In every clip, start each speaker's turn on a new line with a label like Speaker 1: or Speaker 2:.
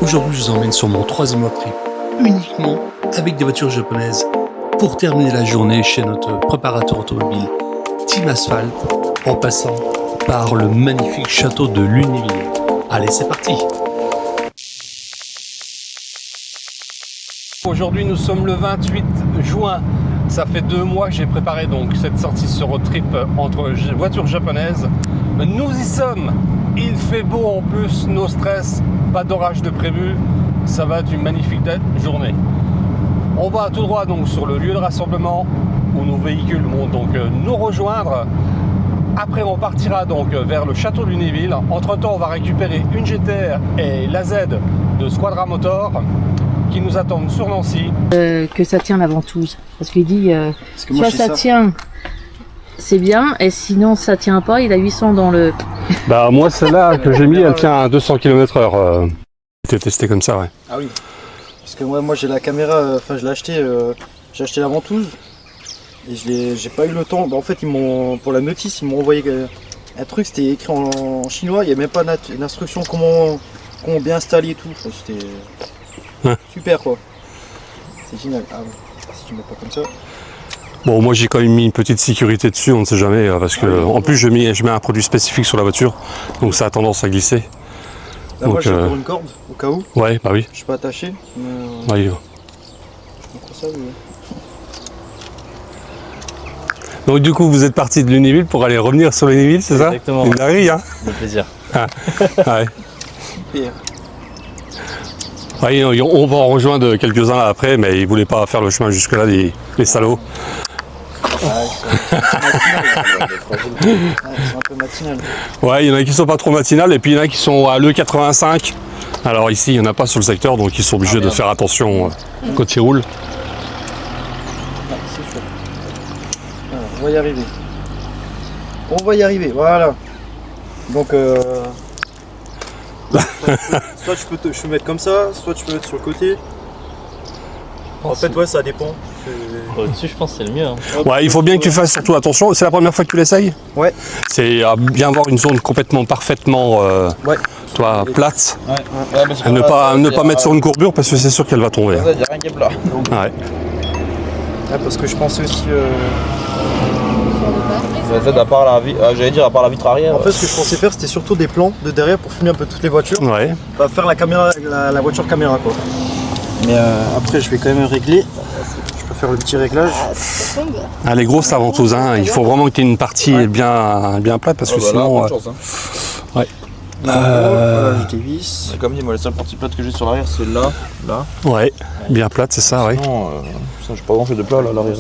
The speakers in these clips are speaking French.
Speaker 1: Aujourd'hui, je vous emmène sur mon 3e road trip, uniquement avec des voitures japonaises, pour terminer la journée chez notre préparateur automobile Team Asphalt, en passant par le magnifique château de Lunéville. Allez, c'est parti! Aujourd'hui, nous sommes le 28 juin. Ça fait 2 mois que j'ai préparé donc cette sortie sur road trip entre voitures japonaises. Nous y sommes. Il fait beau en plus, no stress, pas d'orage de prévu. Ça va être une magnifique journée. On va tout droit donc sur le lieu de rassemblement où nos véhicules vont donc nous rejoindre. Après, on partira donc vers le château de Lunéville. Entre temps, on va récupérer une GTR et la Z de Squadra Motor qui nous attendent sur Nancy.
Speaker 2: Que ça tient la ventouse. Parce qu'il dit, soit ça tient, c'est bien, et sinon ça tient pas, il a 800 dans le...
Speaker 1: Bah moi celle-là que j'ai mis, elle tient à 200 km/h. C'était testé comme ça, ouais.
Speaker 3: Ah oui. Parce que moi j'ai la caméra, enfin je l'ai acheté, j'ai acheté la ventouse. Et j'ai pas eu le temps. Bah, en fait, pour la notice, ils m'ont envoyé un truc, c'était écrit en chinois, il n'y a même pas une instruction comment bien installer et tout. Enfin, c'était super quoi. C'est génial. Ah ouais, si tu mets pas comme ça.
Speaker 1: Bon, moi j'ai quand même mis une petite sécurité dessus, on ne sait jamais, parce que en plus je mets un produit spécifique sur la voiture, donc ça a tendance à glisser.
Speaker 3: Là,
Speaker 1: donc,
Speaker 3: moi j'ai encore une corde, au cas où.
Speaker 1: Ouais, bah oui.
Speaker 3: Je suis pas attaché. Mais,
Speaker 1: Ouais.
Speaker 3: ça, mais...
Speaker 1: Donc du coup vous êtes parti de Lunéville pour aller revenir sur Lunéville, c'est ça?
Speaker 4: Exactement.
Speaker 1: Une dinguerie, hein?
Speaker 4: De plaisir.
Speaker 1: Ah. Ouais.
Speaker 3: Super.
Speaker 1: Ouais, on va en rejoindre quelques-uns après, mais ils voulaient pas faire le chemin jusque-là, les salauds.
Speaker 3: C'est un peu matinal.
Speaker 1: Ouais, il y en a qui sont pas trop matinales, et puis il y en a qui sont à l'E85. Alors ici, il n'y en a pas sur le secteur, donc ils sont obligés de faire attention quand ils roulent.
Speaker 3: Ah, c'est chaud. Alors, on va y arriver. On va y arriver, voilà. Donc, soit je peux mettre comme ça, soit tu peux mettre sur le côté. En fait, ouais, ça dépend.
Speaker 4: Au-dessus, je pense que c'est le mieux. Hein.
Speaker 1: Ouais, il faut bien que tu fasses surtout attention. C'est la première fois que tu l'essayes?
Speaker 3: Ouais.
Speaker 1: C'est à bien avoir une zone parfaitement plate.
Speaker 4: Ouais.
Speaker 1: À ne pas mettre sur une courbure parce que c'est sûr qu'elle va tomber.
Speaker 4: Il n'y a rien qui est plat.
Speaker 1: Ouais.
Speaker 3: Ah, parce que je pensais aussi.
Speaker 4: À part la vitre arrière.
Speaker 3: En fait, ce que je pensais faire, c'était surtout des plans de derrière pour filmer un peu toutes les voitures.
Speaker 1: Ouais.
Speaker 3: Pas faire la voiture caméra quoi. Mais après, je vais quand même régler. Je peux faire le petit réglage.
Speaker 1: Ah, les grosses ventouses, hein. Il faut vraiment que tu aies une partie bien plate parce que sinon.
Speaker 4: Là, chance, hein.
Speaker 1: Ouais.
Speaker 3: Voilà, je dévisse.
Speaker 4: Comme dit, moi, la seule partie plate que j'ai sur l'arrière, c'est là.
Speaker 1: Ouais, bien plate, c'est ça, ouais.
Speaker 4: Non, j'ai pas grand chose de plat là à l'arrière.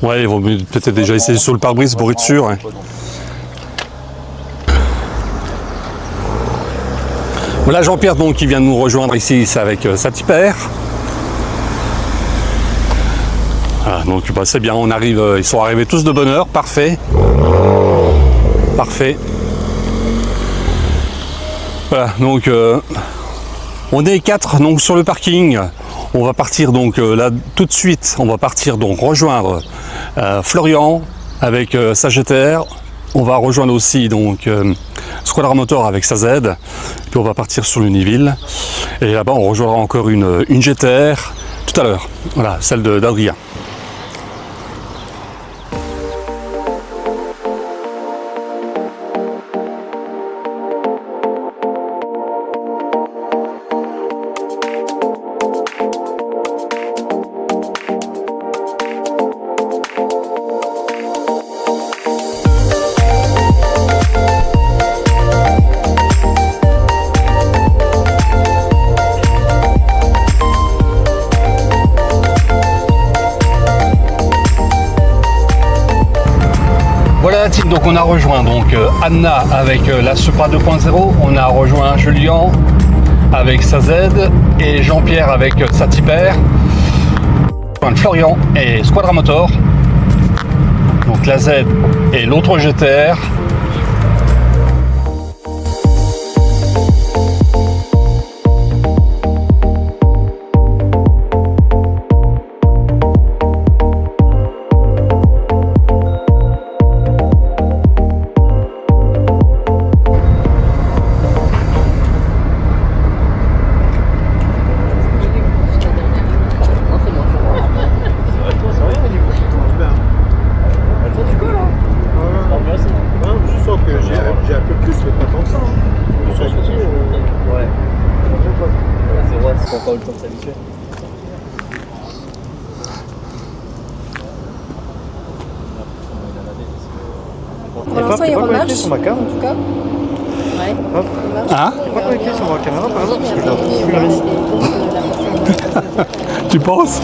Speaker 1: Ouais, il vaut mieux peut-être déjà essayer sur le pare-brise pour être sûr. Ouais. Voilà Jean-Pierre donc qui vient de nous rejoindre ici, c'est avec sa tipère. Voilà, donc bah, c'est bien, on arrive, ils sont arrivés tous de bonne heure, parfait. Parfait. Voilà, donc on est 4 donc sur le parking. On va partir donc là tout de suite, on va partir donc rejoindre Florian avec sa GTR. On va rejoindre aussi donc Squadra Motor avec sa Z. Puis on va partir sur Lunéville. Et là-bas on rejoindra encore une GTR tout à l'heure. Voilà, celle d'Adrien. Voilà la team, donc on a rejoint Anna avec la Supra 2.0, on a rejoint Julien avec sa Z et Jean-Pierre avec sa Tipper, Florian et Squadra Motor, donc la Z et l'autre GTR.
Speaker 3: pas encore eu le temps de s'habituer.
Speaker 5: Pour l'instant, il remarche,
Speaker 3: sur ma cam.
Speaker 5: en tout cas.
Speaker 2: Ouais.
Speaker 3: Hop.
Speaker 5: Il marche.
Speaker 1: Hein?
Speaker 3: Il est pas connecté sur ma caméra par exemple parce que je
Speaker 5: Mais
Speaker 3: l'ai plus
Speaker 5: voilà,
Speaker 3: ici.
Speaker 5: la prochaine-
Speaker 1: Tu penses?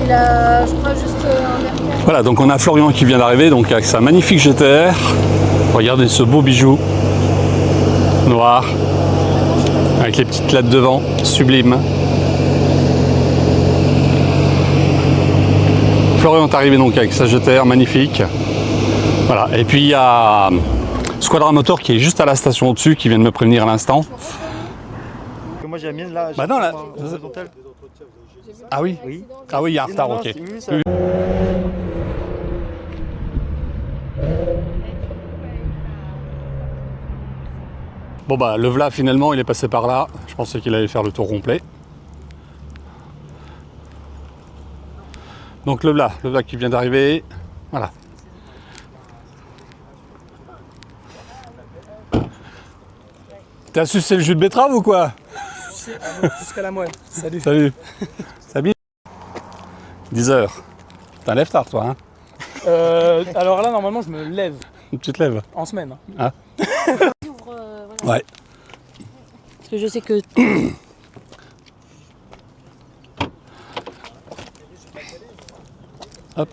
Speaker 5: Il a, je crois, juste un verre.
Speaker 1: Voilà, donc on a Florian qui vient d'arriver, donc avec sa magnifique GTR. Regardez ce beau bijou noir avec les petites lattes devant, sublime. Florian est arrivé donc avec sa GTR magnifique. Voilà, et puis il y a Squadra Motor qui est juste à la station au-dessus, qui vient de me prévenir à l'instant.
Speaker 3: Moi j'ai la mienne là.
Speaker 1: Bah non, là-
Speaker 3: horizontale.
Speaker 1: Ah oui?
Speaker 3: Oui.
Speaker 1: Ah oui, il y a un
Speaker 3: Oui,
Speaker 1: retard,
Speaker 3: non,
Speaker 1: ok.
Speaker 3: c'est- oui, ça-
Speaker 1: Oui. Bon bah le v'là finalement il est passé par là, je pensais qu'il allait faire le tour complet. Donc le v'là qui vient d'arriver, voilà. T'as sucé le jus de betterave ou quoi?
Speaker 6: Jusqu'à la moelle. Salut.
Speaker 1: Salut. Salut. 10h. T'es un lève-tard toi hein?
Speaker 6: Alors là, normalement, je me lève
Speaker 1: Tu te lèves?
Speaker 6: en semaine.
Speaker 2: J'ouvre, voilà.
Speaker 1: Ouais.
Speaker 2: Parce que je sais que
Speaker 1: Hop.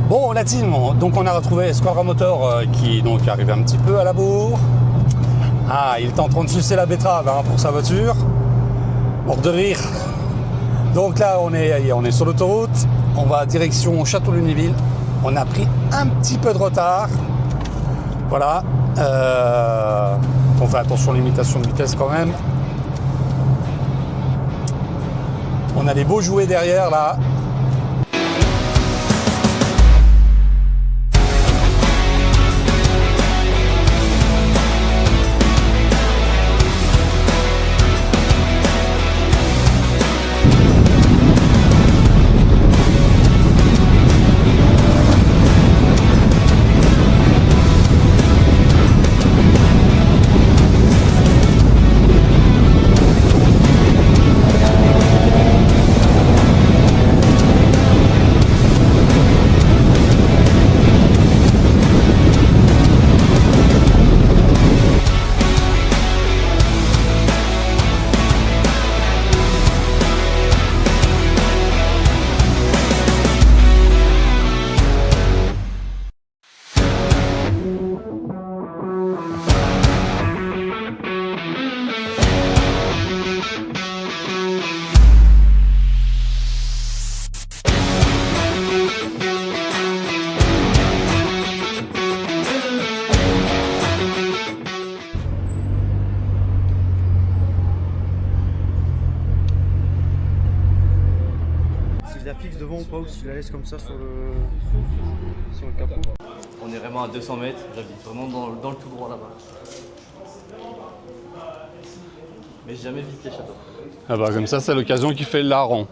Speaker 1: Bon la team, donc on a retrouvé Squadra Motor qui donc arrive un petit peu à la bourre. Ah, il est en train de sucer la betterave hein, pour sa voiture. Mort de rire. Donc là on est sur l'autoroute, on va direction Château-Lunéville. On a pris un petit peu de retard. Voilà. On fait attention à l'imitation de vitesse quand même. On a des beaux jouets derrière là.
Speaker 3: Si je la fixe devant ou pas, ou si je la laisse comme ça sur le capot.
Speaker 7: On est vraiment à 200 mètres, j'habite vraiment dans le tout droit là-bas. Mais j'ai jamais visité le château.
Speaker 1: Ah bah comme ça c'est l'occasion qui fait le larron.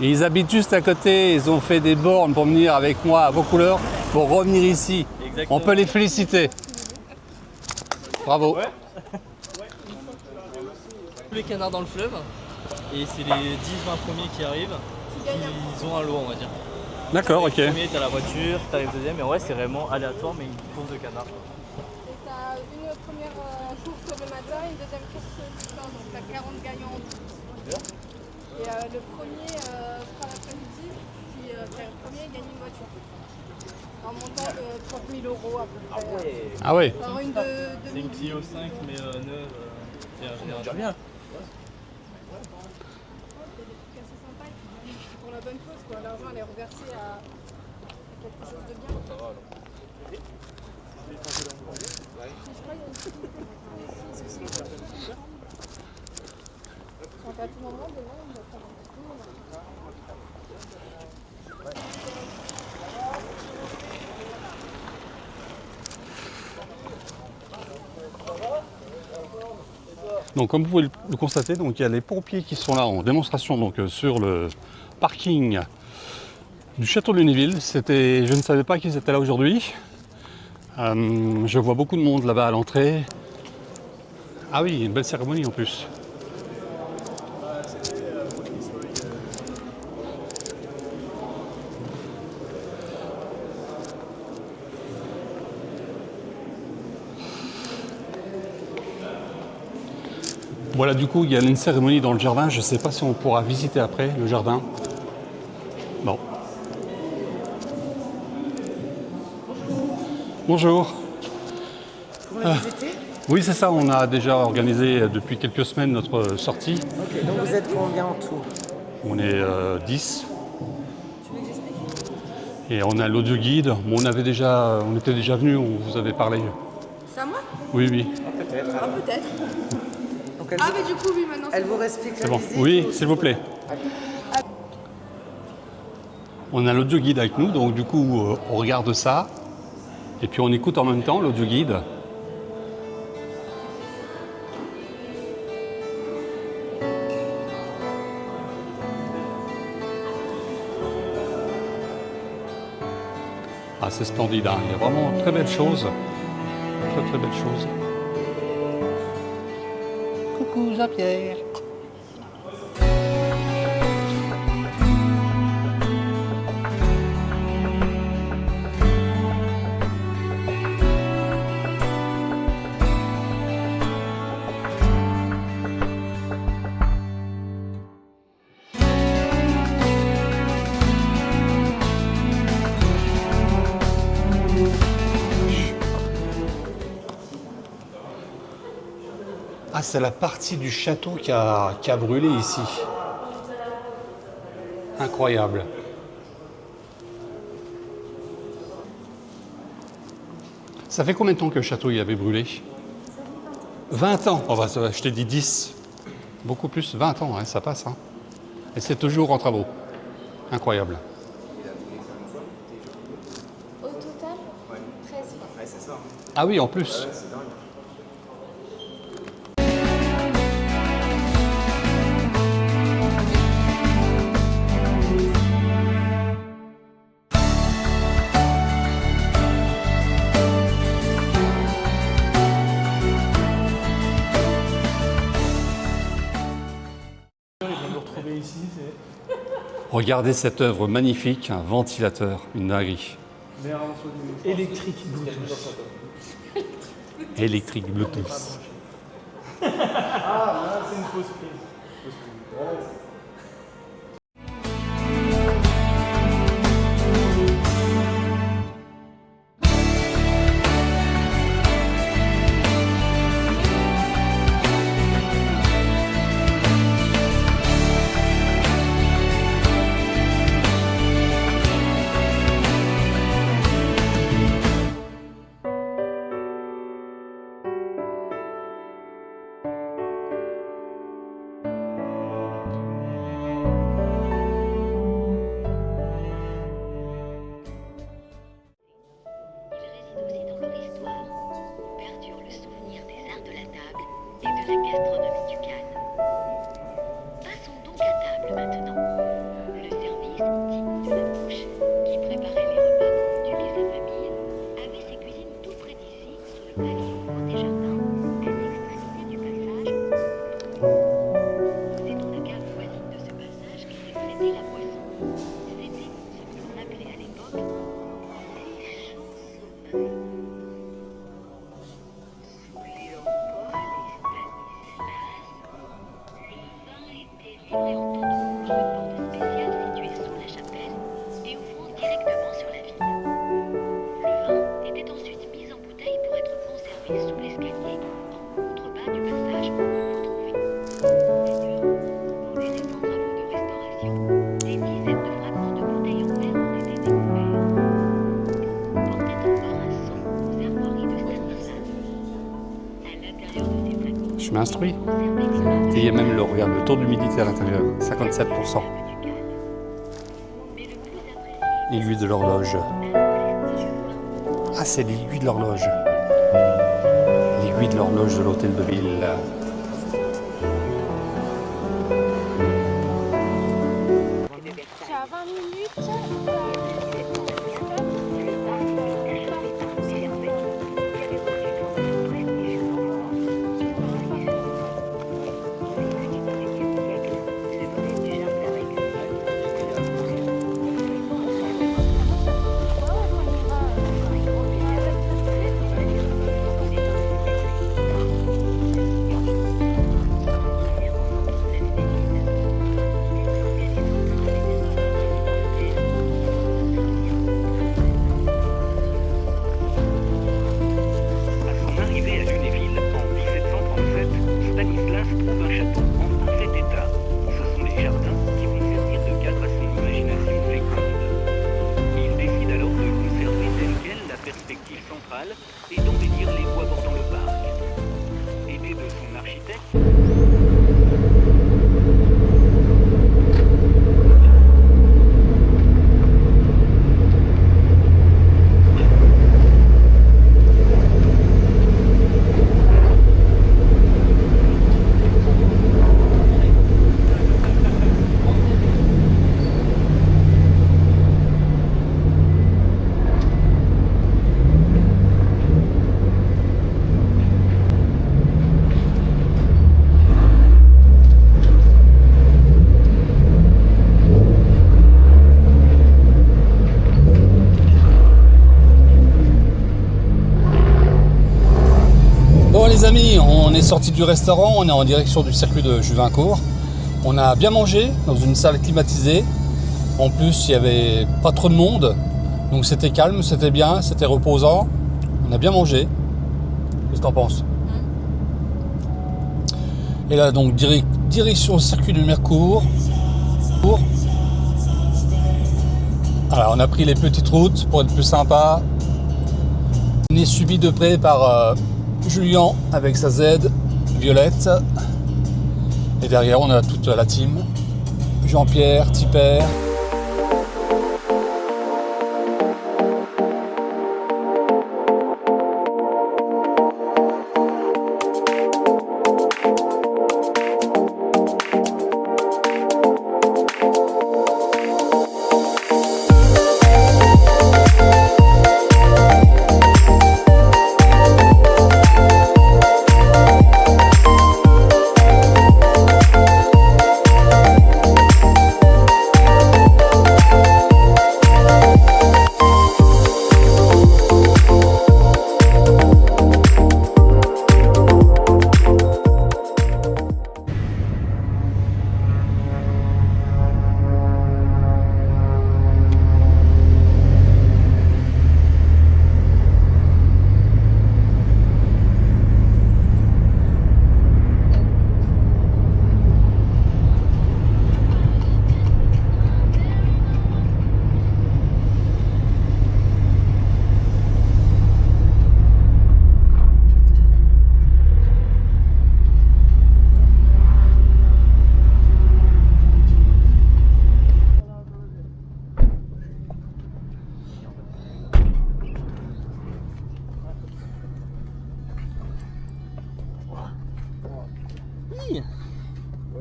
Speaker 1: Et ils habitent juste à côté, ils ont fait des bornes pour venir avec moi à Vaucouleurs pour revenir ici.
Speaker 7: Exactement.
Speaker 1: On peut les féliciter. Bravo.
Speaker 7: tous les canards dans le fleuve. Et c'est les 10-20 premiers qui arrivent. Ils ont un lot, on va dire.
Speaker 1: D'accord, ok.
Speaker 7: Premier, t'as la voiture, t'arrives deuxième. Et ouais, c'est vraiment aléatoire, mais une course de canards.
Speaker 5: Et t'as une première course le matin et une deuxième course le soir. Donc t'as 40 gagnants en tout. Et le premier fera l'après-midi. Qui fait le premier gagne une voiture. En montant de 30 000 € à peu près.
Speaker 1: Ah ouais.
Speaker 5: Alors une
Speaker 7: C'est une Clio 5, mais neuve.
Speaker 6: Déjà bien.
Speaker 5: C'est assez sympa et puis c'est pour la bonne cause quoi. L'argent elle est reversée à quelque chose de bien. Ça va alors. Donc à tout moment demain on va faire un petit tour.
Speaker 1: Donc comme vous pouvez le constater, donc il y a les pompiers qui sont là en démonstration donc, sur le parking du château de Lunéville. Je ne savais pas qu'ils étaient là aujourd'hui. Je vois beaucoup de monde là-bas à l'entrée. Ah oui, une belle cérémonie en plus. Voilà, du coup, il y a une cérémonie dans le jardin. Je ne sais pas si on pourra visiter après le jardin. Bon. Bonjour. Oui, c'est ça. On a déjà organisé depuis quelques semaines notre sortie.
Speaker 8: Ok, donc vous êtes combien en tout?
Speaker 1: On est 10. Et on a l'audio guide. Bon, on était déjà venu, on vous avait parlé.
Speaker 5: C'est à moi?
Speaker 1: Oui, oui.
Speaker 5: Ah peut-être.
Speaker 8: Donc elle,
Speaker 5: Ah mais du coup oui maintenant
Speaker 8: elle vous explique
Speaker 1: C'est
Speaker 8: la
Speaker 1: bon.
Speaker 8: visite
Speaker 1: Oui,
Speaker 8: ou-
Speaker 1: s'il vous plaît. On a l'audio guide avec nous, donc du coup, on regarde ça. Et puis on écoute en même temps l'audio guide. Ah, c'est splendide, hein. Il y a vraiment très belles choses. Très très belles choses. Coucou Jean-Pierre. Ah, c'est la partie du château qui a brûlé ici. Incroyable. Ça fait combien de temps que le château y avait brûlé? 20 ans. Oh, bah, je t'ai dit 10. Beaucoup plus, 20 ans, hein, ça passe. Hein. Et c'est toujours en travaux. Incroyable.
Speaker 5: Au total 13 fois.
Speaker 1: Ah oui, en plus. Regardez cette œuvre magnifique, un ventilateur, une dinguerie.
Speaker 6: Électrique Bluetooth.
Speaker 1: Électrique Bluetooth.
Speaker 6: Ah, c'est une fausse prise.
Speaker 9: passage au cours des récents travaux de restauration, des dizaines de fragments de bouteilles en verre ont été découverts. Portait encore un son aux armoiries de Stanislas. À l'intérieur de ces fragments,
Speaker 1: Je m'instruis. Et il y a même regarde, le taux d'humidité à l'intérieur, 57%. L'aiguille de l'horloge. Ah, c'est l'aiguille de l'horloge. L'aiguille de l'horloge de l'hôtel de ville.
Speaker 5: C'est à 20 minutes.
Speaker 10: Et d'embellir les voies bordant le parc. Aidé de son architecte.
Speaker 1: Les amis, on est sorti du restaurant, on est en direction du circuit de Juvincourt. On a bien mangé dans une salle climatisée. En plus, il n'y avait pas trop de monde, donc c'était calme, c'était bien, c'était reposant. On a bien mangé. Qu'est-ce que t'en penses? Et là, donc, direction au circuit de Mercourt. Alors, on a pris les petites routes pour être plus sympa. On est suivi de près par Julien avec sa Z, Violette. Et derrière, on a toute la team. Jean-Pierre, Tipper.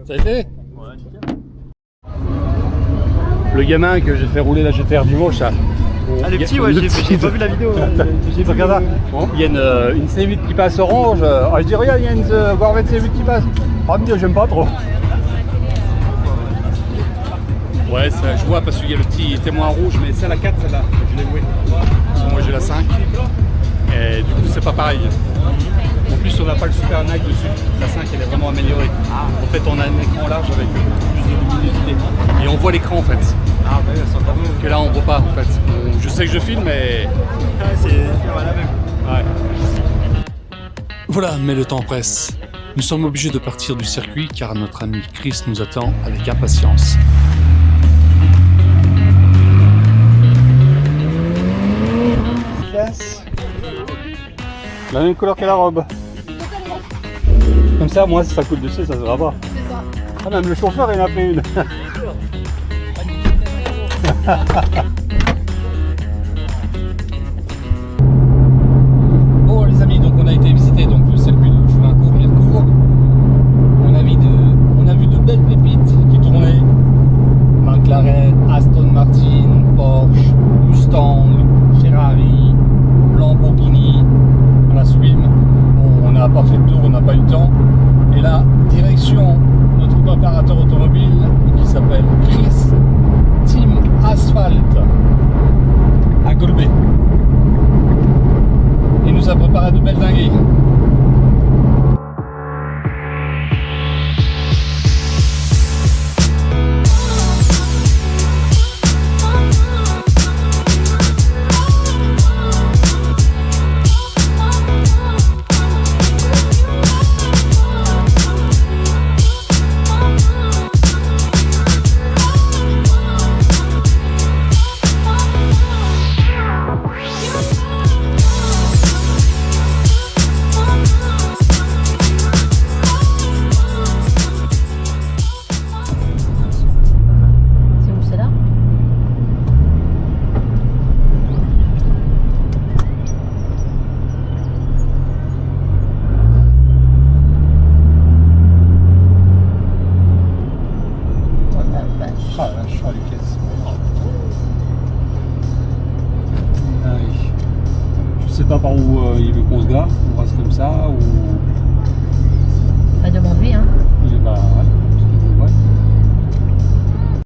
Speaker 1: Ça a été? Le gamin que j'ai fait rouler la GTR dimanche, ça.
Speaker 7: Ah, le petit, ouais, j'ai pas vu la vidéo.
Speaker 1: Regarde là. Il y a une C8 qui passe orange. Je dis, regarde, il y a une Corvette C8 qui passe. Ah, mais j'aime pas trop. Ouais, ça, je vois parce qu'il y a le petit témoin rouge, mais c'est la 4 celle-là. Je l'ai loué. Parce que moi j'ai la 5. Et du coup, c'est pas pareil. En plus, on n'a pas le Super NAC dessus. La 5, elle est vraiment améliorée. En fait, on a un écran large avec plus de luminosité. Et on voit l'écran en fait.
Speaker 7: Ah, ouais, ça va.
Speaker 1: Que là, on voit pas en fait. Je sais que je filme, mais.
Speaker 7: C'est la même.
Speaker 1: Ouais. Voilà, mais le temps presse.
Speaker 11: Nous sommes obligés de partir du circuit car notre ami Chris nous attend avec impatience.
Speaker 1: La même couleur que la robe. Comme ça, moi, si ça coule dessus, ça se verra pas.
Speaker 5: C'est ça.
Speaker 1: Ah, même le chauffeur, il en a fait une. Bon, les amis, donc on a été visiter donc, le circuit de Juvincourt-Mirecourt. On a vu de belles pépites qui tournaient. McLaren, Aston Martin, Porsche, Mustang, Ferrari, Lamborghini, la Swim. Bon, on n'a pas fait le tour, on n'a pas eu le temps. Et là, direction notre préparateur automobile qui s'appelle Chris, Team Asphalt à Golbet. Il nous a préparé de belles dingueries. Je sais pas par où il veut qu'on se gare, on reste comme ça ou...
Speaker 2: Bah demande-lui hein.
Speaker 1: Bah ouais.